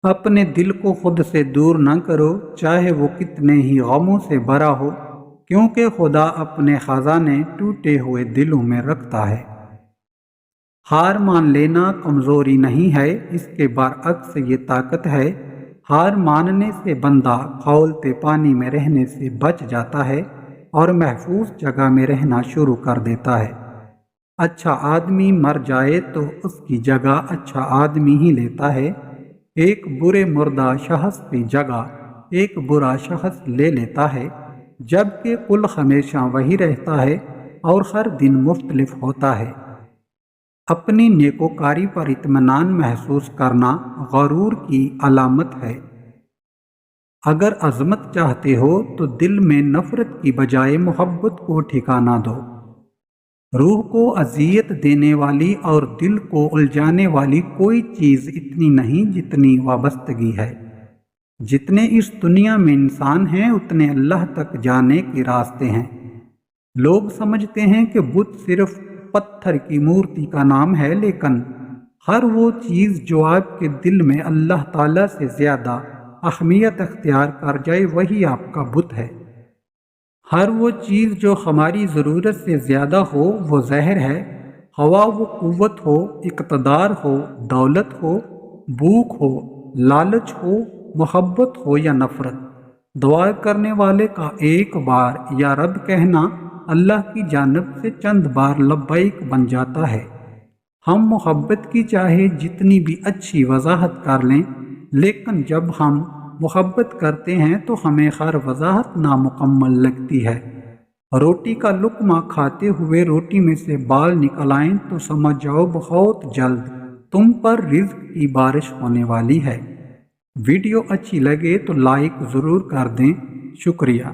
अपने दिल को खुद से दूर न करो, चाहे वो कितने ही गमों से भरा हो, क्योंकि खुदा अपने खजाने टूटे हुए दिलों में रखता है। हार मान लेना कमजोरी नहीं है, इसके बरअक्स ये ताकत है। हार मानने से बंदा खौलते पानी में रहने से बच जाता है और महफूज जगह में रहना शुरू कर देता है। अच्छा आदमी मर जाए तो उसकी जगह अच्छा आदमी ही लेता है। एक बुरे मुर्दा शख्स की जगह एक बुरा शख्स ले लेता है, जबकि कुल हमेशा वही रहता है और हर दिन मुख्तलिफ होता है। अपनी नेकोकारी पर इत्मीनान महसूस करना गरूर की अलामत है। अगर अजमत चाहते हो तो दिल में नफरत की बजाय मोहब्बत को ठिकाना दो। रूह को अजियत देने वाली और दिल को उलझाने वाली कोई चीज़ इतनी नहीं जितनी वाबस्तगी है। जितने इस दुनिया में इंसान हैं उतने अल्लाह तक जाने के रास्ते हैं। लोग समझते हैं कि बुत सिर्फ पत्थर की मूर्ति का नाम है, लेकिन हर वो चीज़ जो आपके दिल में अल्लाह ताला से ज़्यादा अहमियत अख्तियार कर जाए वही आपका बुत है। हर वो चीज़ जो हमारी ज़रूरत से ज़्यादा हो वो जहर है। हवा वो क़ुव्वत हो, इक़्तिदार हो, दौलत हो, भूख हो, लालच हो, मोहब्बत हो या नफ़रत। दुआ करने वाले का एक बार या रब कहना अल्लाह की जानिब से चंद बार लब्बैक बन जाता है। हम मोहब्बत की चाहे जितनी भी अच्छी वजाहत कर लें, लेकिन जब हम मोहब्बत करते हैं तो हमें हर वजाहत नामुकम्मल लगती है। रोटी का लुक्मा खाते हुए रोटी में से बाल निकल आएं तो समझ जाओ बहुत जल्द तुम पर रिज्क की बारिश होने वाली है। वीडियो अच्छी लगे तो लाइक ज़रूर कर दें। शुक्रिया।